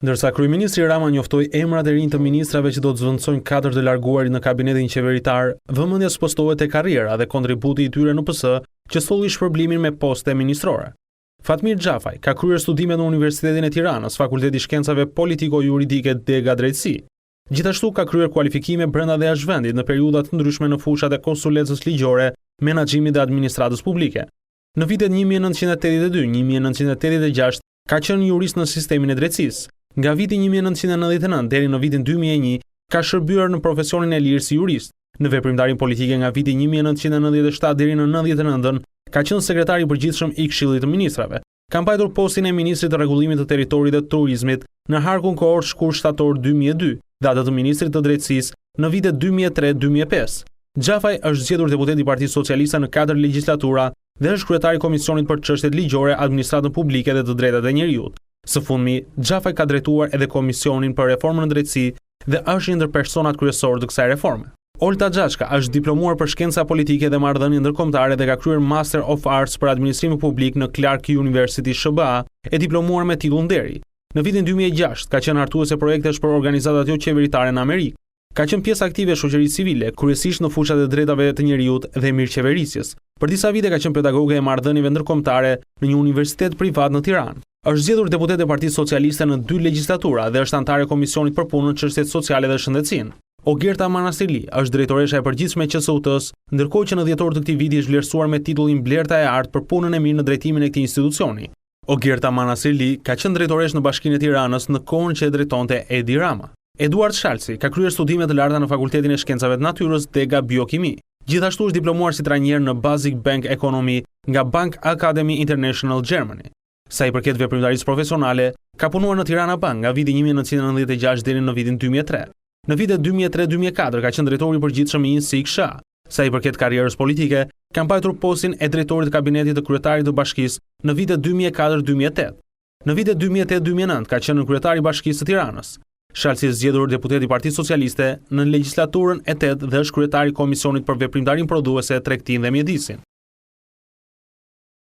Ndërsa kryeministri Rama njoftoi emrat e rinj të ministrave që do të zvendësojnë katërt e larguarit në kabinetin qeveritar, vëmendja spostohet te karriera dhe kontributi i tyre në PS, që solli shpërblimin me poste ministrore. Fatmir Xhafaj ka kryer studime në Universitetin e Tiranës, Fakulteti i Shkencave Politiko-Juridike Dega Drejtësi. Gjithashtu ka kryer kualifikime brenda dhe jashtë vendit në periudha të ndryshme në fushat e konsulencës ligjore, menaxhimit dhe administratës publike. Në vitet 1982-1986 ka qenë jurist në sistemin e drejtësisë. Nga viti 1999 deri në vitin 2001 ka shërbyer në profesionin e lirë si jurist. Në veprimtarinë politike nga viti 1997 deri në 99 ka qenë sekretar i përgjithshëm i Këshillit të Ministrave. Ka mbajtur postin e ministrit të rregullimit të territorit dhe turizmit në harkun kohor shtator 2002 dhe atë të ministrit të drejtësisë në vitet 2003-2005. Xhafaj është zgjedhur deputet i Partisë Socialiste në 4 legjislatura dhe është kryetari i Komisionit për Çështjet Ligjore, Administratën Publike dhe të Drejtat e Njerëzit. Së fundmi, Xhafaj ka drejtuar edhe Komisionin për Reformën në Drejtësi dhe është një ndër personat kryesorë të kësaj reforme. Olta Xhaçka është diplomuar për shkenca politike dhe marrëdhënie ndërkombëtare dhe ka kryer Master of Arts për Administrim Publik në Clark University SBA, e diplomuar me titull nderi. Në vitin 2006 ka qenë hartuese projektesh për organizatat jo qeveritare në Amerikë. Ka qenë pjesë aktive e shoqërisë civile, kryesisht në fushat e drejtave të njerëzit dhe mirëqeverisjes. Për disa vite ka qenë pedagoge e marrëdhënieve ndërkombëtare në një universitet privat në Tiranë. Është zgjedhur deputet e Partisë Socialiste në 2 legjislatura dhe është anëtare e Komisionit për Punën, Çështjet Sociale dhe Shëndetësinë. Ogerta Manastirli është drejtoresha e përgjithshme e QSUT-s, ndërkohë që në dhjetor të këtij viti është vlerësuar me titullin Blerta e Artë për punën e mirë në drejtimin e këtij institucioni. Ogerta Manastirli ka qenë drejtoresh në Bashkinë e Tiranës në kohën që e drejtonte Edi Rama. Eduard Shalsi ka kryer studime të larta në Fakultetin e Shkencave të Natyrës Dega Biokimi. Gjithashtu është diplomuar si trajner në Basic Bank Economy nga Bank Academy International Germany. Sa i përket veprimtarisë profesionale, ka punuar në Tirana Bank nga viti 1996 deri në vitin 2003. Në vitet 2003-2004 ka qenë drejtori i përgjithshëm i INSIK SHA. Sa i përket karrierës politike, ka mbajtur postin e drejtorit të kabinetit të kryetarit të bashkisë në vitet 2004-2008. Në vitet 2008-2009 ka qenë kryetari i Bashkisë së Tiranës. Shalsi është zgjedhur deputet i Partisë Socialiste në legjislaturën e 8 dhe është kryetari i Komisionit për Veprimtarinë Prodhuese, Tregtinë dhe Mjedisin.